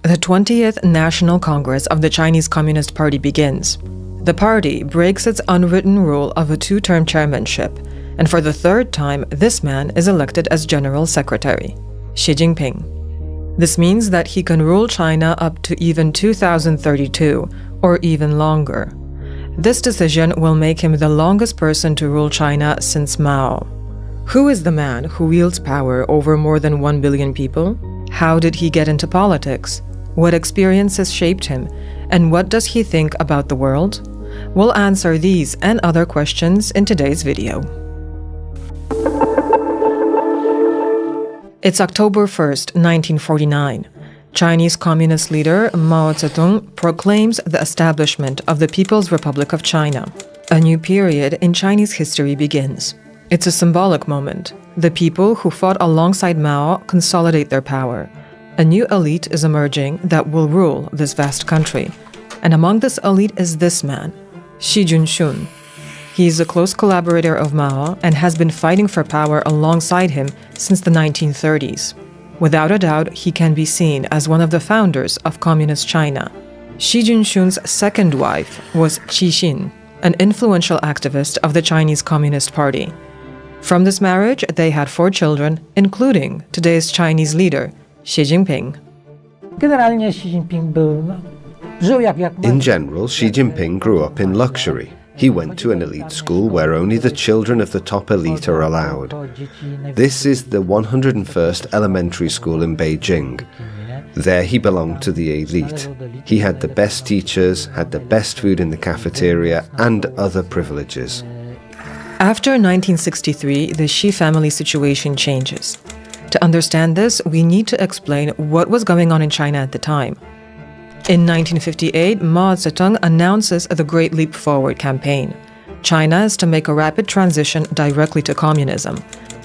The 20th National Congress of the Chinese Communist Party begins. The party breaks its unwritten rule of a two-term chairmanship, and for the third time, this man is elected as General Secretary, Xi Jinping. This means that he can rule China up to even 2032, or even longer. This decision will make him the longest person to rule China since Mao. Who is the man who wields power over more than 1 billion people? How did he get into politics? What experiences shaped him? And what does he think about the world? We'll answer these and other questions in today's video. It's October 1st, 1949. Chinese Communist leader Mao Zedong proclaims the establishment of the People's Republic of China. A new period in Chinese history begins. It's a symbolic moment. The people who fought alongside Mao consolidate their power. A new elite is emerging that will rule this vast country. And among this elite is this man, Xi Jinping. He is a close collaborator of Mao and has been fighting for power alongside him since the 1930s. Without a doubt, he can be seen as one of the founders of Communist China. Xi Jinping's second wife was Qi Xin, an influential activist of the Chinese Communist Party. From this marriage, they had 4 children, including today's Chinese leader, Xi Jinping. In general, Xi Jinping grew up in luxury. He went to an elite school where only the children of the top elite are allowed. This is the 101st elementary school in Beijing. There he belonged to the elite. He had the best teachers, had the best food in the cafeteria, and other privileges. After 1963, the Xi family situation changes. To understand this, we need to explain what was going on in China at the time. In 1958, Mao Zedong announces the Great Leap Forward campaign. China is to make a rapid transition directly to communism.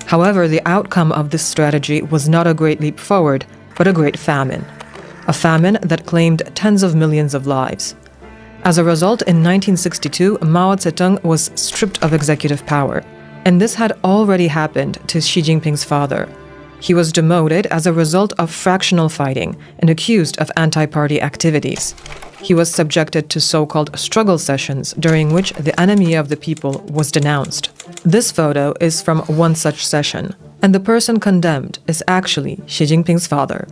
However, the outcome of this strategy was not a great leap forward, but a great famine. A famine that claimed tens of millions of lives. As a result, in 1962, Mao Zedong was stripped of executive power. And this had already happened to Xi Jinping's father. He was demoted as a result of fractional fighting and accused of anti-party activities. He was subjected to so-called struggle sessions during which the enemy of the people was denounced. This photo is from one such session, and the person condemned is actually Xi Jinping's father.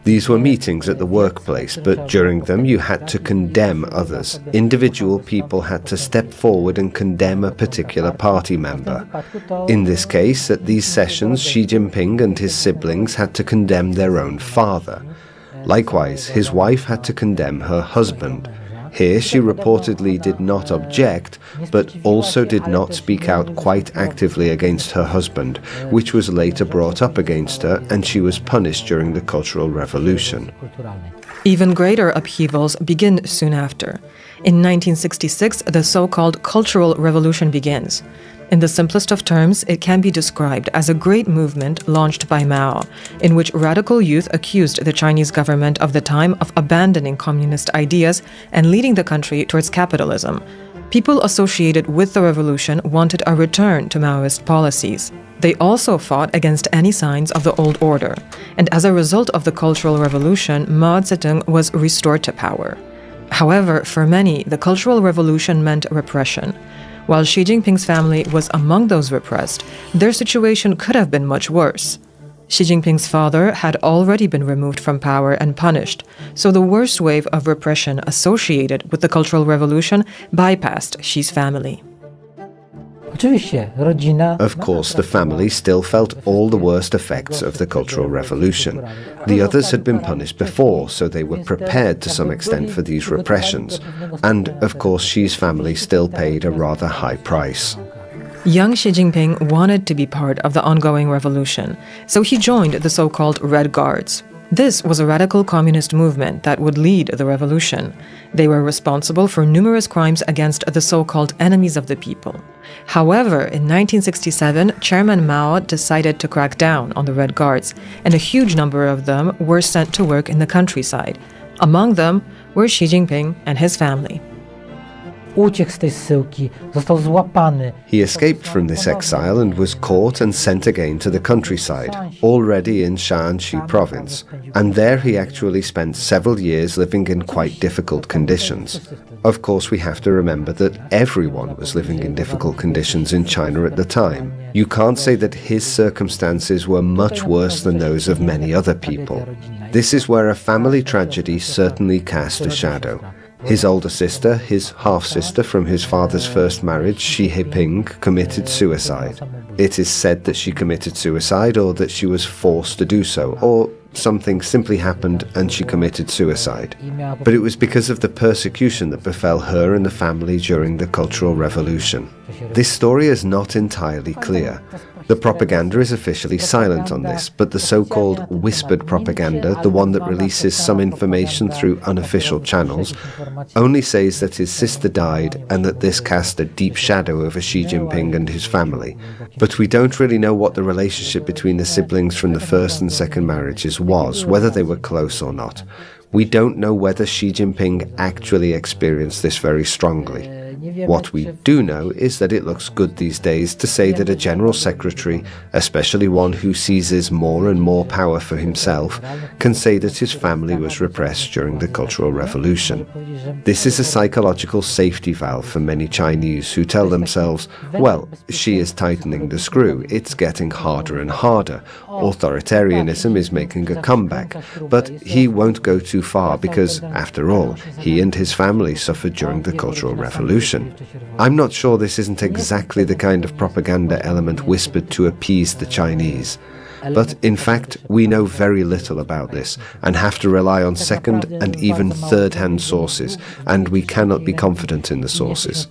These were meetings at the workplace, but during them you had to condemn others. Individual people had to step forward and condemn a particular party member. In this case, at these sessions, Xi Jinping and his siblings had to condemn their own father. Likewise, his wife had to condemn her husband. Here she reportedly did not object, but also did not speak out quite actively against her husband, which was later brought up against her, and she was punished during the Cultural Revolution. Even greater upheavals begin soon after. In 1966, the so-called Cultural Revolution begins. In the simplest of terms, it can be described as a great movement launched by Mao, in which radical youth accused the Chinese government of the time of abandoning communist ideas and leading the country towards capitalism. People associated with the revolution wanted a return to Maoist policies. They also fought against any signs of the old order, and as a result of the Cultural Revolution, Mao Zedong was restored to power. However, for many, the Cultural Revolution meant repression. While Xi Jinping's family was among those repressed, their situation could have been much worse. Xi Jinping's father had already been removed from power and punished, so the worst wave of repression associated with the Cultural Revolution bypassed Xi's family. Of course, the family still felt all the worst effects of the Cultural Revolution. The others had been punished before, so they were prepared to some extent for these repressions. And, of course, Xi's family still paid a rather high price. Young Xi Jinping wanted to be part of the ongoing revolution, so he joined the so-called Red Guards. This was a radical communist movement that would lead the revolution. They were responsible for numerous crimes against the so-called enemies of the people. However, in 1967, Chairman Mao decided to crack down on the Red Guards, and a huge number of them were sent to work in the countryside. Among them were Xi Jinping and his family. He escaped from this exile and was caught and sent again to the countryside, already in Shaanxi province, and there he actually spent several years living in quite difficult conditions. Of course, we have to remember that everyone was living in difficult conditions in China at the time. You can't say that his circumstances were much worse than those of many other people. This is where a family tragedy certainly cast a shadow. His older sister, his half-sister from his father's first marriage, Xi Jinping, committed suicide. It is said that she committed suicide or that she was forced to do so, or something simply happened and she committed suicide. But it was because of the persecution that befell her and the family during the Cultural Revolution. This story is not entirely clear. The propaganda is officially silent on this, but the so-called whispered propaganda, the one that releases some information through unofficial channels, only says that his sister died and that this cast a deep shadow over Xi Jinping and his family. But we don't really know what the relationship between the siblings from the first and second marriages was, whether they were close or not. We don't know whether Xi Jinping actually experienced this very strongly. What we do know is that it looks good these days to say that a general secretary, especially one who seizes more and more power for himself, can say that his family was repressed during the Cultural Revolution. This is a psychological safety valve for many Chinese who tell themselves, well, Xi is tightening the screw, it's getting harder and harder, authoritarianism is making a comeback, but he won't go too far because, after all, he and his family suffered during the Cultural Revolution. I'm not sure this isn't exactly the kind of propaganda element whispered to appease the Chinese. But in fact, we know very little about this and have to rely on second and even third-hand sources, and we cannot be confident in the sources.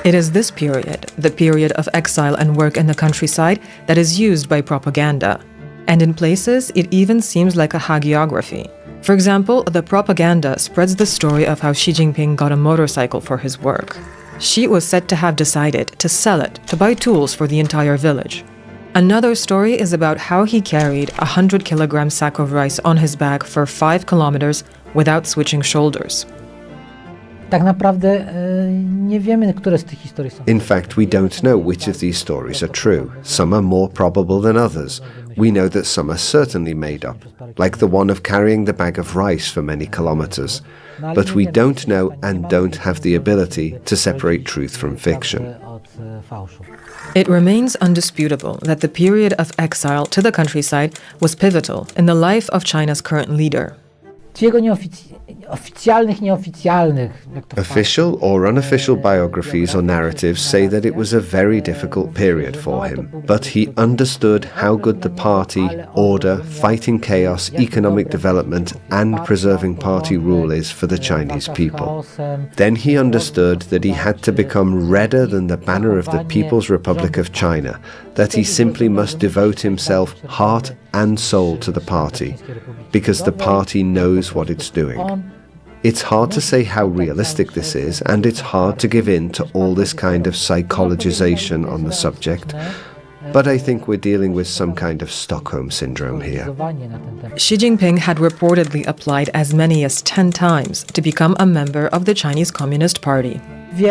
It is this period, the period of exile and work in the countryside, that is used by propaganda. And in places, it even seems like a hagiography. For example, the propaganda spreads the story of how Xi Jinping got a motorcycle for his work. Xi was said to have decided to sell it to buy tools for the entire village. Another story is about how he carried a 100-kilogram sack of rice on his back for 5 kilometers without switching shoulders. In fact, we don't know which of these stories are true. Some are more probable than others. We know that some are certainly made up, like the one of carrying the bag of rice for many kilometers. But we don't know and don't have the ability to separate truth from fiction. It remains undisputable that the period of exile to the countryside was pivotal in the life of China's current leader. Official or unofficial biographies or narratives say that it was a very difficult period for him, but he understood how good the party, order, fighting chaos, economic development, and preserving party rule is for the Chinese people. Then he understood that he had to become redder than the banner of the People's Republic of China, that he simply must devote himself heart and soul to the party, because the party knows what it's doing. It's hard to say how realistic this is, and it's hard to give in to all this kind of psychologization on the subject, but I think we're dealing with some kind of Stockholm syndrome here. Xi Jinping had reportedly applied as many as 10 times to become a member of the Chinese Communist Party. We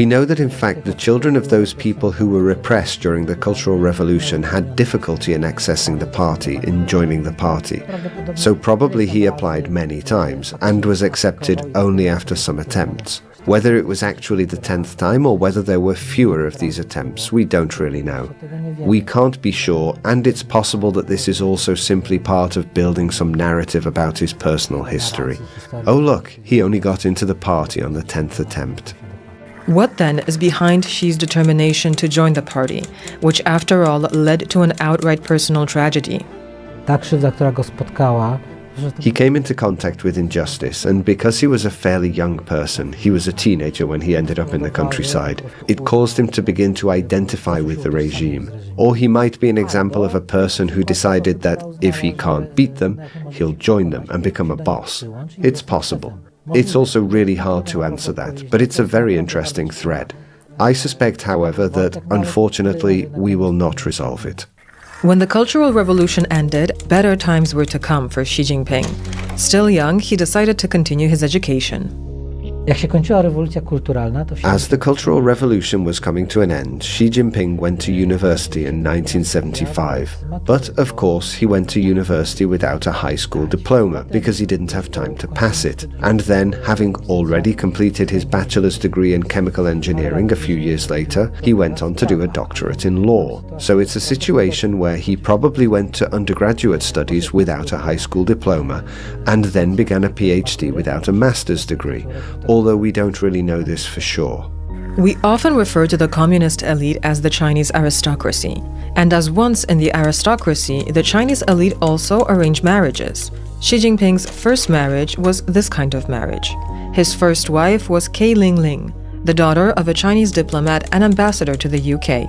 know that in fact the children of those people who were repressed during the Cultural Revolution had difficulty in accessing the party, in joining the party. So probably he applied many times and was accepted only after some attempts. Whether it was actually the 10th time or whether there were fewer of these attempts, we don't really know. We can't be sure, and it's possible that this is also simply part of building some narrative about his personal history. Oh look, he only got into the party on the 10th attempt. What then is behind Xi's determination to join the party, which after all led to an outright personal tragedy? He came into contact with injustice, and because he was a fairly young person, he was a teenager when he ended up in the countryside, it caused him to begin to identify with the regime. Or he might be an example of a person who decided that if he can't beat them, he'll join them and become a boss. It's possible. It's also really hard to answer that, but it's a very interesting thread. I suspect, however, that, unfortunately, we will not resolve it. When the Cultural Revolution ended, better times were to come for Xi Jinping. Still young, he decided to continue his education. As the Cultural Revolution was coming to an end, Xi Jinping went to university in 1975. But, of course, he went to university without a high school diploma because he didn't have time to pass it. And then, having already completed his bachelor's degree in chemical engineering a few years later, he went on to do a doctorate in law. So it's a situation where he probably went to undergraduate studies without a high school diploma and then began a PhD without a master's degree, although we don't really know this for sure. We often refer to the communist elite as the Chinese aristocracy. And as once in the aristocracy, the Chinese elite also arranged marriages. Xi Jinping's first marriage was this kind of marriage. His first wife was Kei Ling, the daughter of a Chinese diplomat and ambassador to the UK.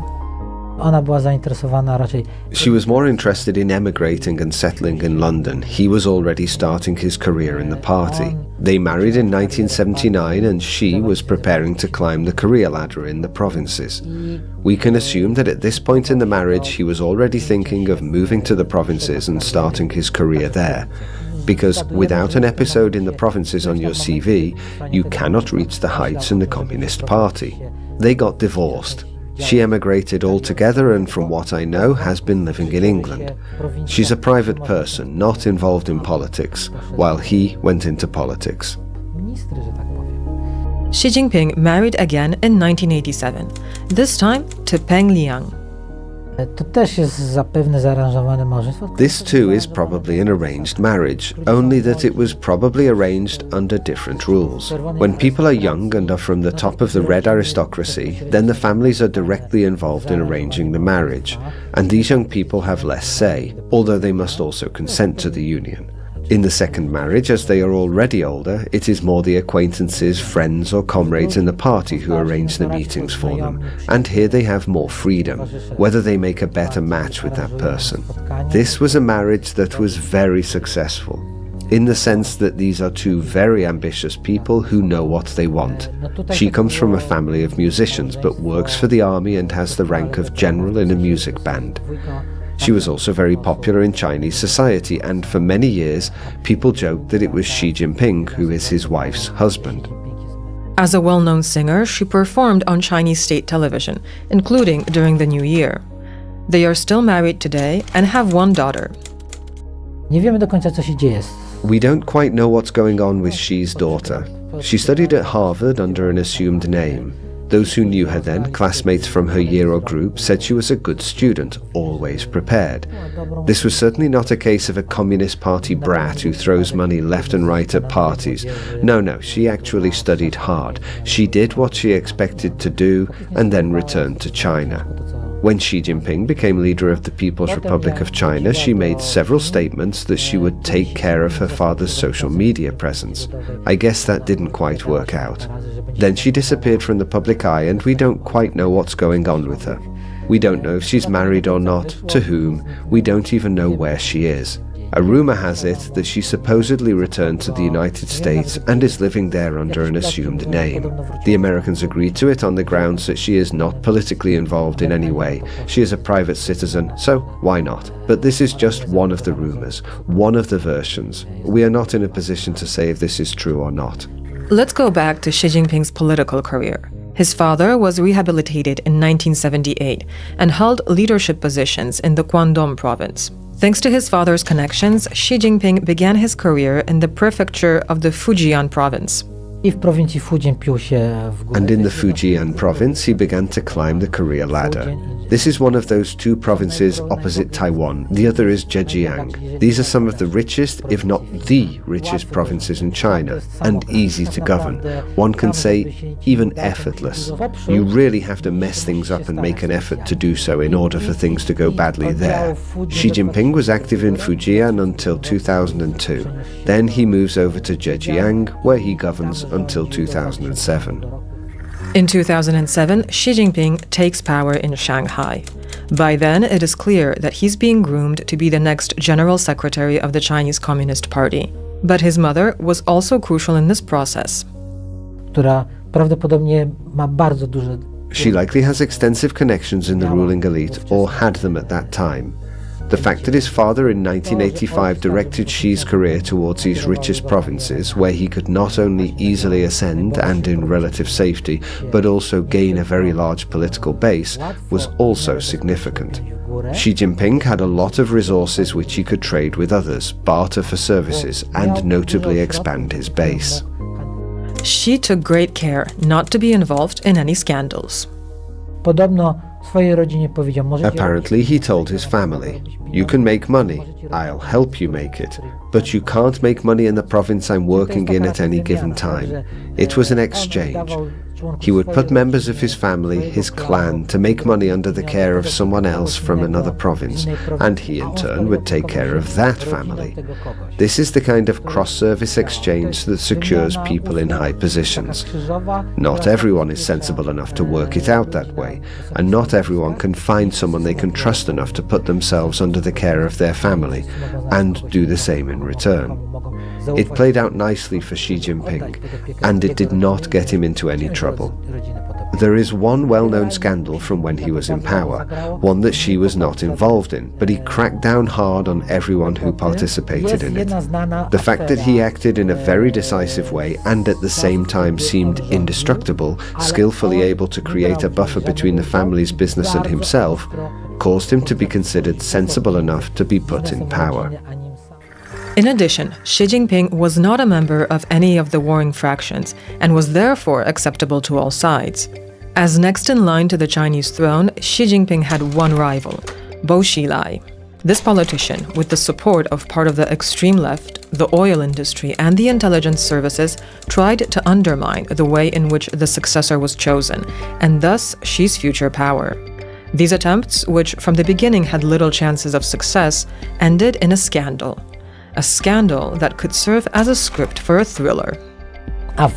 She was more interested in emigrating and settling in London. He was already starting his career in the party. They married in 1979 and Xi was preparing to climb the career ladder in the provinces. We can assume that at this point in the marriage he was already thinking of moving to the provinces and starting his career there. Because without an episode in the provinces on your CV, you cannot reach the heights in the Communist Party. They got divorced. She emigrated altogether and, from what I know, has been living in England. She's a private person, not involved in politics, while he went into politics. Xi Jinping married again in 1987, this time to Peng Liang. This too is probably an arranged marriage, only that it was probably arranged under different rules. When people are young and are from the top of the red aristocracy, then the families are directly involved in arranging the marriage, and these young people have less say, although they must also consent to the union. In the second marriage, as they are already older, it is more the acquaintances, friends or comrades in the party who arrange the meetings for them, and here they have more freedom, whether they make a better match with that person. This was a marriage that was very successful, in the sense that these are two very ambitious people who know what they want. She comes from a family of musicians, but works for the army and has the rank of general in a music band. She was also very popular in Chinese society, and for many years, people joked that it was Xi Jinping who is his wife's husband. As a well-known singer, she performed on Chinese state television, including during the New Year. They are still married today and have one daughter. We don't quite know what's going on with Xi's daughter. She studied at Harvard under an assumed name. Those who knew her then, classmates from her year or group, said she was a good student, always prepared. This was certainly not a case of a Communist Party brat who throws money left and right at parties. No, she actually studied hard. She did what she expected to do and then returned to China. When Xi Jinping became leader of the People's Republic of China, she made several statements that she would take care of her father's social media presence. I guess that didn't quite work out. Then she disappeared from the public eye and we don't quite know what's going on with her. We don't know if she's married or not, to whom, we don't even know where she is. A rumor has it that she supposedly returned to the United States and is living there under an assumed name. The Americans agreed to it on the grounds that she is not politically involved in any way. She is a private citizen, so why not? But this is just one of the rumors, one of the versions. We are not in a position to say if this is true or not. Let's go back to Xi Jinping's political career. His father was rehabilitated in 1978 and held leadership positions in the Guangdong province. Thanks to his father's connections, Xi Jinping began his career in the prefecture of the Fujian province. And in the Fujian province, he began to climb the career ladder. This is one of those two provinces opposite Taiwan. The other is Zhejiang. These are some of the richest, if not the richest provinces in China, and easy to govern. One can say even effortless. You really have to mess things up and make an effort to do so in order for things to go badly there. Xi Jinping was active in Fujian until 2002. Then he moves over to Zhejiang, where he governs until 2007. In 2007, Xi Jinping takes power in Shanghai. By then, it is clear that he's being groomed to be the next General Secretary of the Chinese Communist Party. But his mother was also crucial in this process. She likely has extensive connections in the ruling elite, or had them at that time. The fact that his father in 1985 directed Xi's career towards his richest provinces, where he could not only easily ascend and in relative safety, but also gain a very large political base, was also significant. Xi Jinping had a lot of resources which he could trade with others, barter for services, and notably expand his base. Xi took great care not to be involved in any scandals. Apparently, he told his family, "You can make money, I'll help you make it, but you can't make money in the province I'm working in at any given time." It was an exchange. He would put members of his family, his clan, to make money under the care of someone else from another province, and he in turn would take care of that family. This is the kind of cross-service exchange that secures people in high positions. Not everyone is sensible enough to work it out that way, and not everyone can find someone they can trust enough to put themselves under the care of their family, and do the same in return. It played out nicely for Xi Jinping, and it did not get him into any trouble. There is one well-known scandal from when he was in power, one that Xi was not involved in, but he cracked down hard on everyone who participated in it. The fact that he acted in a very decisive way and at the same time seemed indestructible, skillfully able to create a buffer between the family's business and himself, caused him to be considered sensible enough to be put in power. In addition, Xi Jinping was not a member of any of the warring fractions and was therefore acceptable to all sides. As next in line to the Chinese throne, Xi Jinping had one rival, Bo Xilai. This politician, with the support of part of the extreme left, the oil industry, and the intelligence services, tried to undermine the way in which the successor was chosen, and thus Xi's future power. These attempts, which from the beginning had little chances of success, ended in a scandal. A scandal that could serve as a script for a thriller. The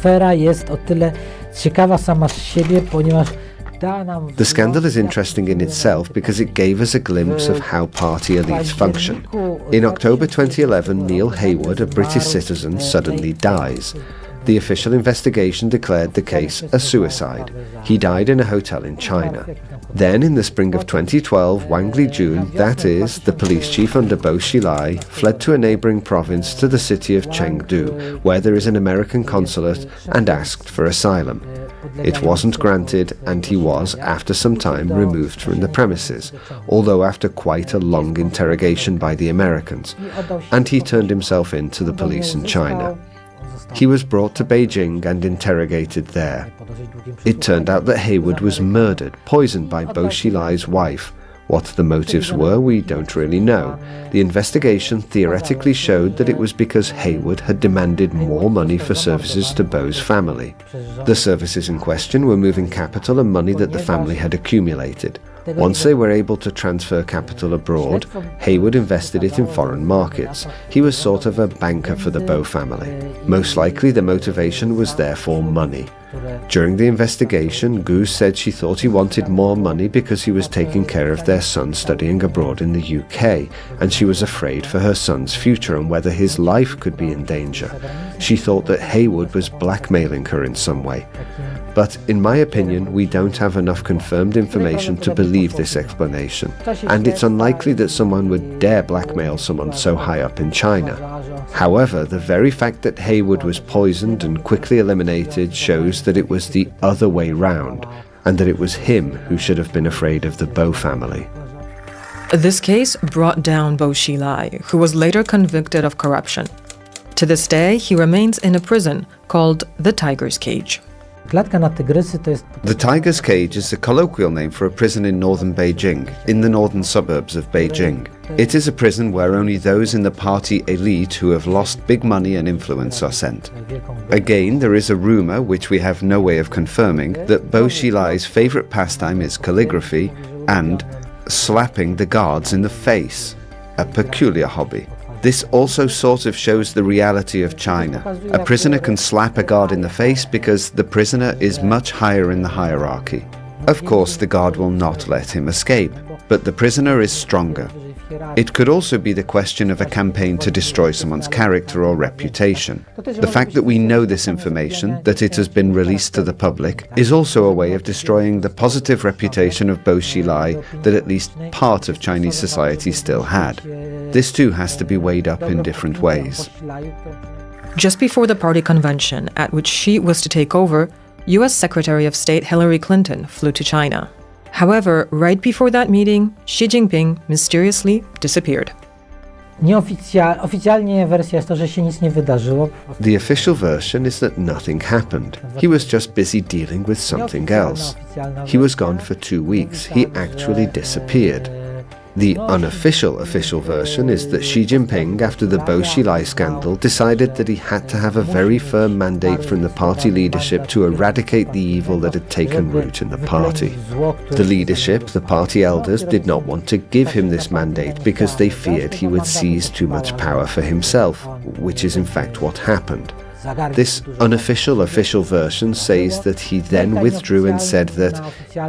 scandal is interesting in itself because it gave us a glimpse of how party elites function. In October 2011, Neil Haywood, a British citizen, suddenly dies. The official investigation declared the case a suicide. He died in a hotel in China. Then, in the spring of 2012, Wang Lijun, that is, the police chief under Bo Xilai, fled to a neighboring province to the city of Chengdu, where there is an American consulate, and asked for asylum. It wasn't granted, and he was, after some time, removed from the premises, although after quite a long interrogation by the Americans, and he turned himself in to the police in China. He was brought to Beijing and interrogated there. It turned out that Haywood was murdered, poisoned by Bo Xilai's wife. What the motives were, we don't really know. The investigation theoretically showed that it was because Haywood had demanded more money for services to Bo's family. The services in question were moving capital and money that the family had accumulated. Once they were able to transfer capital abroad, Haywood invested it in foreign markets. He was sort of a banker for the Bo family. Most likely the motivation was therefore money. During the investigation, Gu said she thought he wanted more money because he was taking care of their son studying abroad in the UK, and she was afraid for her son's future and whether his life could be in danger. She thought that Haywood was blackmailing her in some way. But in my opinion, we don't have enough confirmed information to believe this explanation, and it's unlikely that someone would dare blackmail someone so high up in China. However, the very fact that Haywood was poisoned and quickly eliminated shows that it was the other way round, and that it was him who should have been afraid of the Bo family. This case brought down Bo Xilai, who was later convicted of corruption. To this day, he remains in a prison called the Tiger's Cage. The Tiger's Cage is the colloquial name for a prison in northern Beijing, in the northern suburbs of Beijing. It is a prison where only those in the party elite who have lost big money and influence are sent. Again, there is a rumor, which we have no way of confirming, that Bo Xilai's favorite pastime is calligraphy and slapping the guards in the face, a peculiar hobby. This also sort of shows the reality of China. A prisoner can slap a guard in the face because the prisoner is much higher in the hierarchy. Of course, the guard will not let him escape, but the prisoner is stronger. It could also be the question of a campaign to destroy someone's character or reputation. The fact that we know this information, that it has been released to the public, is also a way of destroying the positive reputation of Bo Xilai that at least part of Chinese society still had. This too has to be weighed up in different ways. Just before the party convention, at which Xi was to take over, US Secretary of State Hillary Clinton flew to China. However, right before that meeting, Xi Jinping mysteriously disappeared. The official version is that nothing happened. He was just busy dealing with something else. He was gone for 2 weeks. He actually disappeared. The unofficial version is that Xi Jinping, after the Bo Xilai scandal, decided that he had to have a very firm mandate from the party leadership to eradicate the evil that had taken root in the party. The leadership, the party elders, did not want to give him this mandate because they feared he would seize too much power for himself, which is in fact what happened. This unofficial version says that he then withdrew and said that,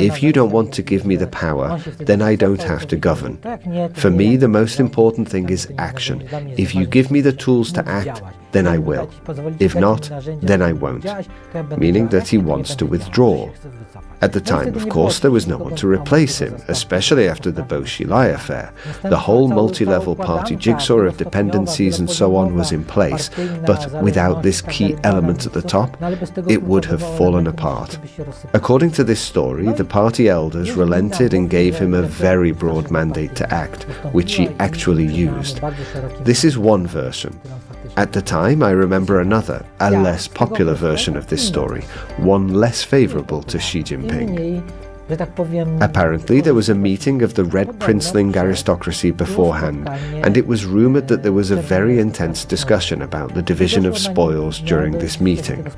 if you don't want to give me the power, then I don't have to govern. For me, the most important thing is action. If you give me the tools to act, then I will. If not, then I won't. Meaning that he wants to withdraw. At the time, of course, there was no one to replace him, especially after the Bo Xilai affair. The whole multi-level party jigsaw of dependencies and so on was in place, but without this key element at the top, it would have fallen apart. According to this story, the party elders relented and gave him a very broad mandate to act, which he actually used. This is one version. At the time, I remember another, a less popular version of this story, one less favorable to Xi Jinping. Apparently, there was a meeting of the Red Princeling aristocracy beforehand, and it was rumoured that there was a very intense discussion about the division of spoils during this meeting.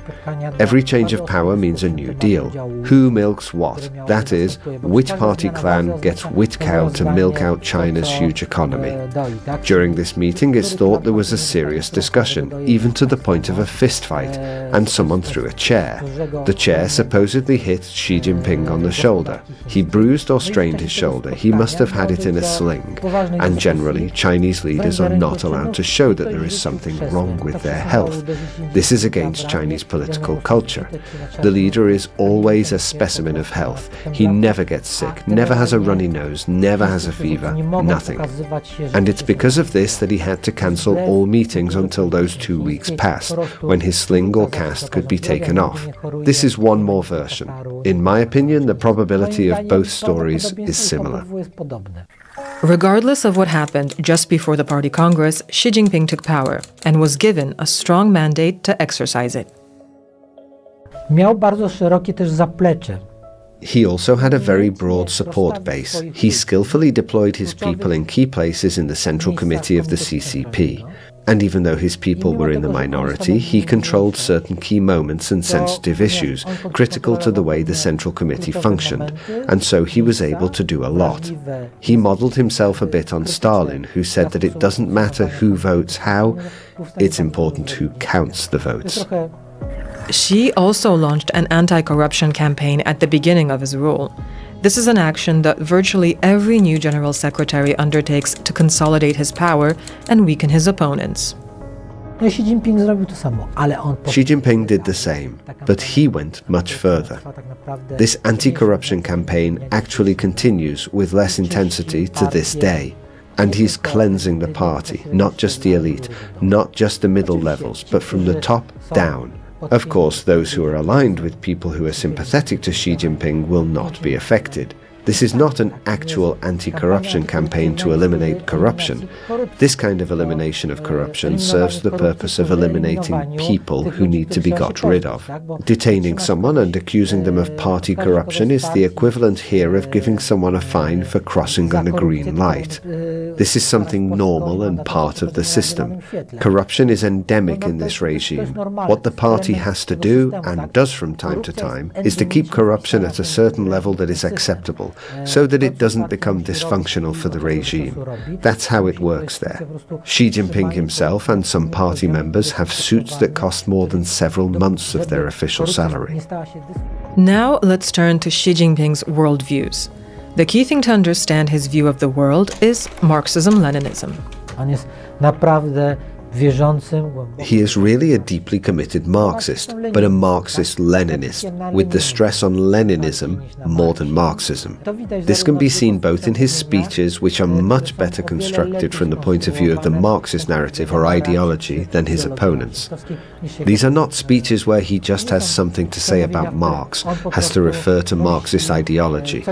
Every change of power means a new deal. Who milks what? That is, which party clan gets which cow to milk out China's huge economy. During this meeting, it's thought there was a serious discussion, even to the point of a fist fight, and someone threw a chair. The chair supposedly hit Xi Jinping on the shoulder. He bruised or strained his shoulder. He must have had it in a sling. And generally, Chinese leaders are not allowed to show that there is something wrong with their health. This is against Chinese political culture. The leader is always a specimen of health. He never gets sick, never has a runny nose, never has a fever, nothing. And it's because of this that he had to cancel all meetings until those 2 weeks passed, when his sling or cast could be taken off. This is one more version. In my opinion, the probability of both stories is similar. Regardless of what happened just before the party congress, Xi Jinping took power and was given a strong mandate to exercise it. He also had a very broad support base. He skillfully deployed his people in key places in the Central Committee of the CCP. And even though his people were in the minority, he controlled certain key moments and sensitive issues, critical to the way the Central Committee functioned, and so he was able to do a lot. He modelled himself a bit on Stalin, who said that it doesn't matter who votes how, it's important who counts the votes. Xi also launched an anti-corruption campaign at the beginning of his rule. This is an action that virtually every new general secretary undertakes to consolidate his power and weaken his opponents. Xi Jinping did the same, but he went much further. This anti-corruption campaign actually continues with less intensity to this day. And he's cleansing the party, not just the elite, not just the middle levels, but from the top down. Of course, those who are aligned with people who are sympathetic to Xi Jinping will not be affected. This is not an actual anti-corruption campaign to eliminate corruption. This kind of elimination of corruption serves the purpose of eliminating people who need to be got rid of. Detaining someone and accusing them of party corruption is the equivalent here of giving someone a fine for crossing on a green light. This is something normal and part of the system. Corruption is endemic in this regime. What the party has to do, and does from time to time, is to keep corruption at a certain level that is acceptable, so that it doesn't become dysfunctional for the regime. That's how it works there. Xi Jinping himself and some party members have suits that cost more than several months of their official salary. Now let's turn to Xi Jinping's worldviews. The key thing to understand his view of the world is Marxism-Leninism. He is really a deeply committed Marxist, but a Marxist-Leninist, with the stress on Leninism more than Marxism. This can be seen both in his speeches, which are much better constructed from the point of view of the Marxist narrative or ideology than his opponents. These are not speeches where he just has something to say about Marx, has to refer to Marxist ideology.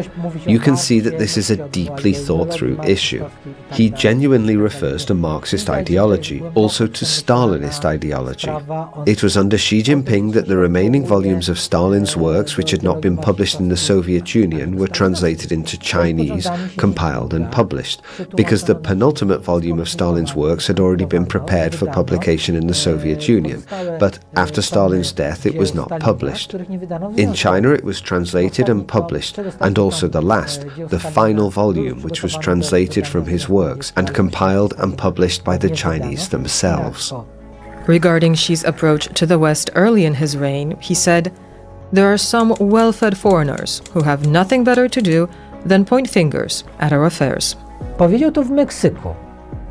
You can see that this is a deeply thought-through issue. He genuinely refers to Marxist ideology, also to Stalinist ideology. It was under Xi Jinping that the remaining volumes of Stalin's works, which had not been published in the Soviet Union, were translated into Chinese, compiled and published, because the penultimate volume of Stalin's works had already been prepared for publication in the Soviet Union, but after Stalin's death it was not published. In China it was translated and published, and also the last, the final volume, which was translated from his works and compiled and published by the Chinese themselves. Regarding Xi's approach to the West early in his reign, he said, "There are some well-fed foreigners who have nothing better to do than point fingers at our affairs."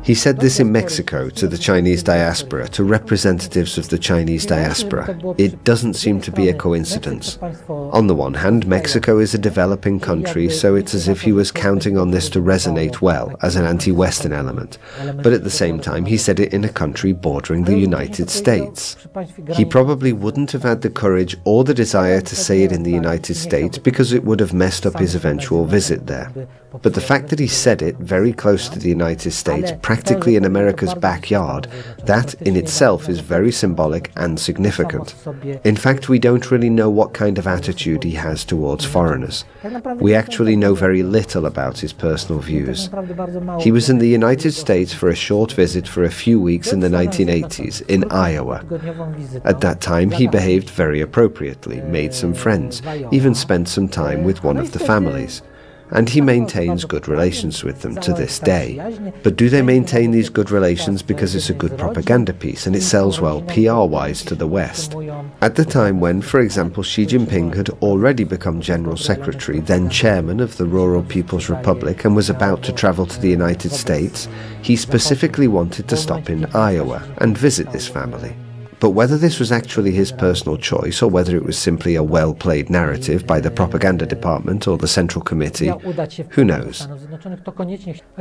He said this in Mexico to the Chinese diaspora, to representatives of the Chinese diaspora. It doesn't seem to be a coincidence. On the one hand, Mexico is a developing country, so it's as if he was counting on this to resonate well as an anti-Western element. But at the same time, he said it in a country bordering the United States. He probably wouldn't have had the courage or the desire to say it in the United States because it would have messed up his eventual visit there. But the fact that he said it very close to the United States, practically in America's backyard, that in itself is very symbolic and significant. In fact, we don't really know what kind of attitude he has towards foreigners. We actually know very little about his personal views. He was in the United States for a short visit for a few weeks in the 1980s in Iowa. At that time, he behaved very appropriately, made some friends, even spent some time with one of the families. And he maintains good relations with them to this day. But do they maintain these good relations because it's a good propaganda piece and it sells well PR-wise to the West? At the time when, for example, Xi Jinping had already become General Secretary, then Chairman of the Rural People's Republic, and was about to travel to the United States, he specifically wanted to stop in Iowa and visit this family. But whether this was actually his personal choice or whether it was simply a well-played narrative by the propaganda department or the Central Committee, who knows?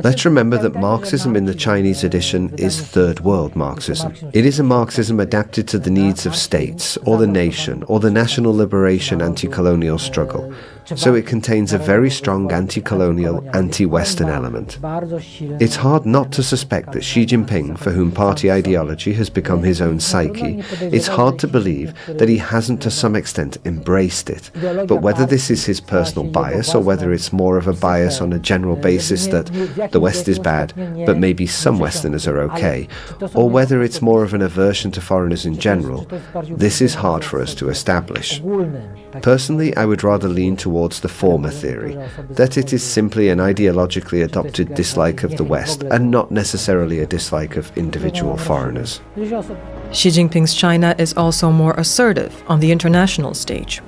Let's remember that Marxism in the Chinese edition is Third World Marxism. It is a Marxism adapted to the needs of states or the nation or the national liberation anti-colonial struggle. So it contains a very strong anti-colonial, anti-Western element. It's hard not to suspect that Xi Jinping, for whom party ideology has become his own psyche, it's hard to believe that he hasn't to some extent embraced it. But whether this is his personal bias or whether it's more of a bias on a general basis that the West is bad, but maybe some Westerners are okay, or whether it's more of an aversion to foreigners in general, this is hard for us to establish. Personally, I would rather lean towards the former theory, that it is simply an ideologically adopted dislike of the West and not necessarily a dislike of individual foreigners. Xi Jinping's China is also more assertive on the international stage.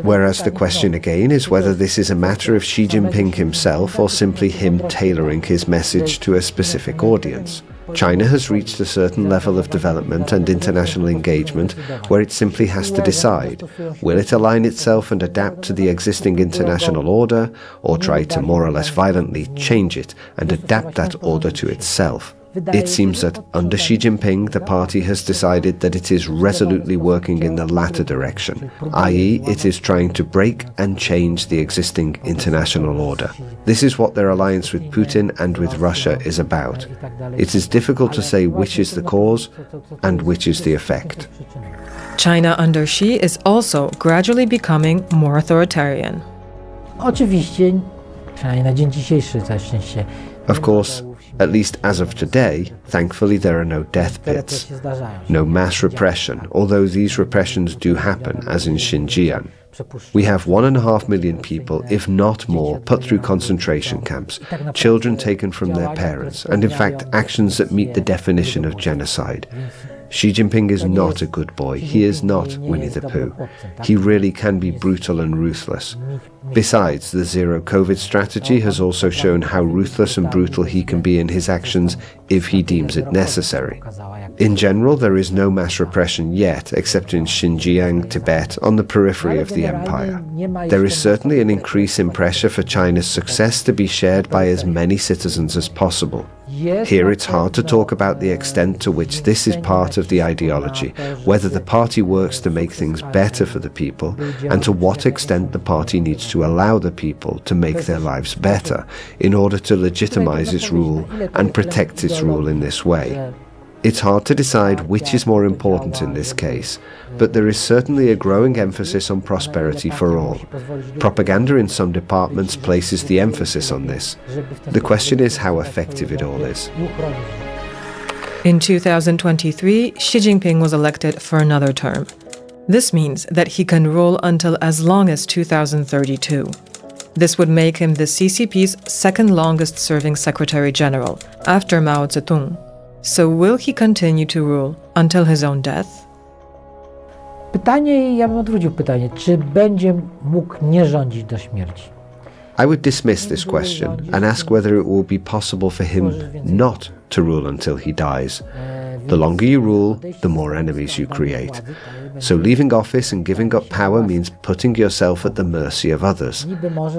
Whereas the question again is whether this is a matter of Xi Jinping himself or simply him tailoring his message to a specific audience. China has reached a certain level of development and international engagement where it simply has to decide, will it align itself and adapt to the existing international order, or try to more or less violently change it and adapt that order to itself? It seems that under Xi Jinping, the party has decided that it is resolutely working in the latter direction, i.e. it is trying to break and change the existing international order. This is what their alliance with Putin and with Russia is about. It is difficult to say which is the cause and which is the effect. China under Xi is also gradually becoming more authoritarian. Of course, at least as of today, thankfully there are no death pits, no mass repression, although these repressions do happen, as in Xinjiang. We have 1.5 million people, if not more, put through concentration camps, children taken from their parents, and in fact actions that meet the definition of genocide. Xi Jinping is not a good boy. He is not Winnie the Pooh. He really can be brutal and ruthless. Besides, the zero-COVID strategy has also shown how ruthless and brutal he can be in his actions if he deems it necessary. In general, there is no mass repression yet, except in Xinjiang, Tibet, on the periphery of the empire. There is certainly an increase in pressure for China's success to be shared by as many citizens as possible. Here it's hard to talk about the extent to which this is part of the ideology, whether the party works to make things better for the people, and to what extent the party needs to allow the people to make their lives better in order to legitimize its rule and protect its rule in this way. It's hard to decide which is more important in this case, but there is certainly a growing emphasis on prosperity for all. Propaganda in some departments places the emphasis on this. The question is how effective it all is. In 2023, Xi Jinping was elected for another term. This means that he can rule until as long as 2032. This would make him the CCP's second longest serving Secretary General, after Mao Zedong. So will he continue to rule until his own death? Pytanie, ja bym odwrócił pytanie, czy będzie mógł nie rządzić do śmierci? I would dismiss this question and ask whether it will be possible for him not to rule until he dies. The longer you rule, the more enemies you create. So leaving office and giving up power means putting yourself at the mercy of others.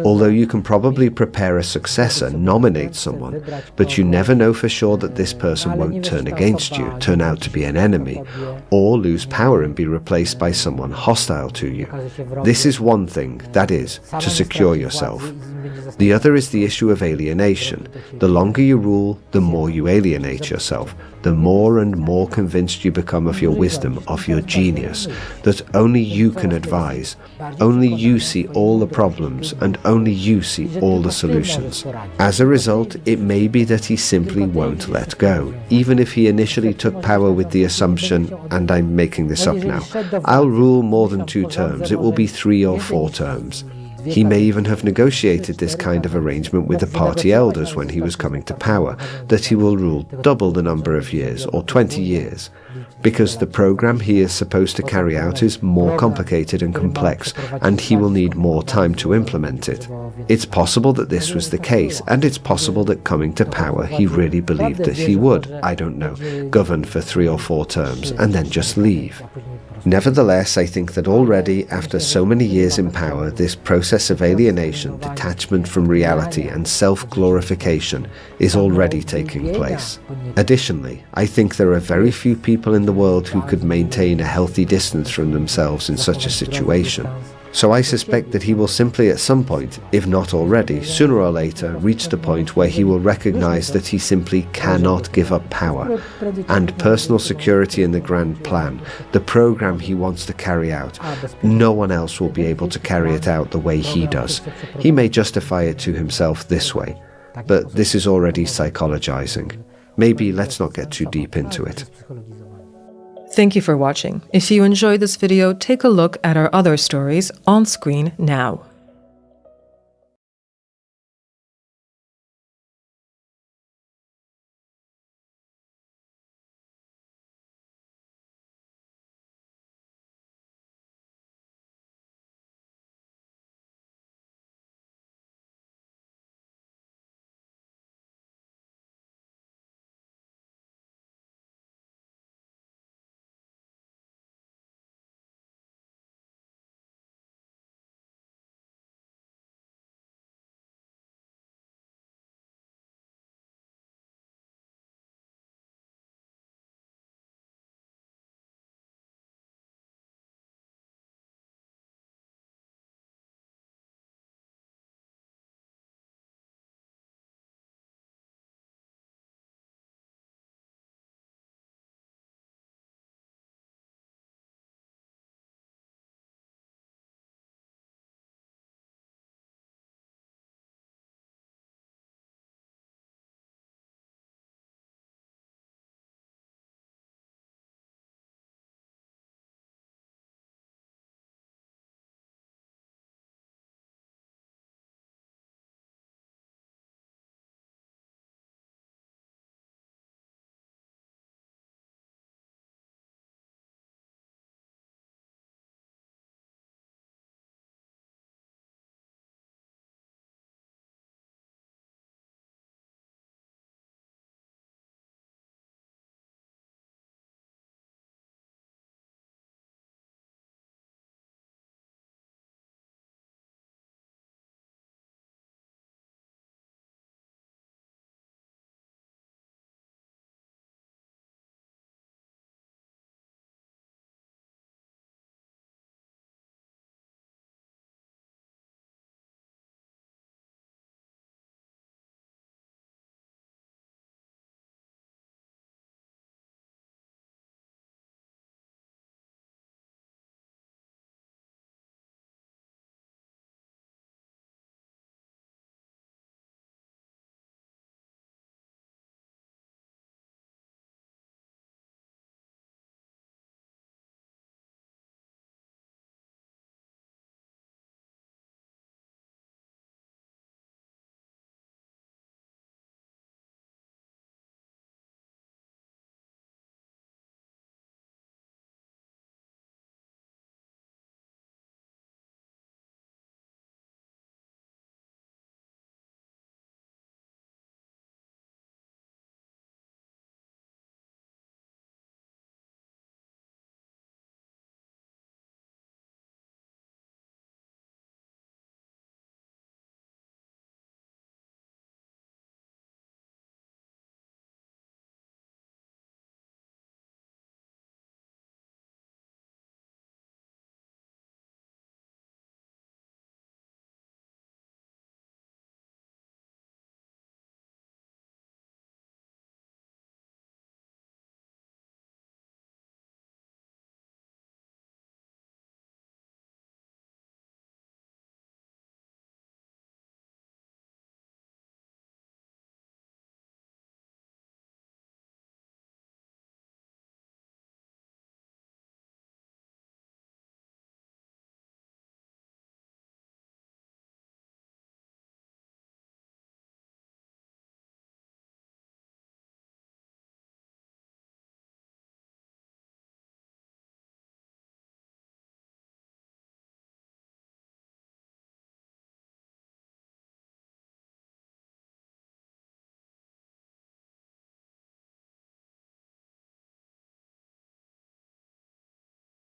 Although you can probably prepare a successor, nominate someone, but you never know for sure that this person won't turn against you, turn out to be an enemy, or lose power and be replaced by someone hostile to you. This is one thing, that is, to secure yourself. The other is the issue of alienation. The longer you rule, the more you alienate yourself, the more and more convinced you become of your wisdom, of your genius, that only you can advise, only you see all the problems, and only you see all the solutions. As a result, it may be that he simply won't let go, even if he initially took power with the assumption, and I'm making this up now, I'll rule more than 2 terms, it will be 3 or 4 terms. He may even have negotiated this kind of arrangement with the party elders when he was coming to power, that he will rule double the number of years, or 20 years, because the program he is supposed to carry out is more complicated and complex, and he will need more time to implement it. It's possible that this was the case, and it's possible that coming to power he really believed that he would, I don't know, govern for 3 or 4 terms, and then just leave. Nevertheless, I think that already, after so many years in power, this process of alienation, detachment from reality, and self-glorification is already taking place. Additionally, I think there are very few people in the world who could maintain a healthy distance from themselves in such a situation. So I suspect that he will simply at some point, if not already, sooner or later, reach the point where he will recognize that he simply cannot give up power, and personal security in the grand plan, the program he wants to carry out, no one else will be able to carry it out the way he does. He may justify it to himself this way, but this is already psychologizing. Maybe let's not get too deep into it. Thank you for watching. If you enjoyed this video, take a look at our other stories on screen now.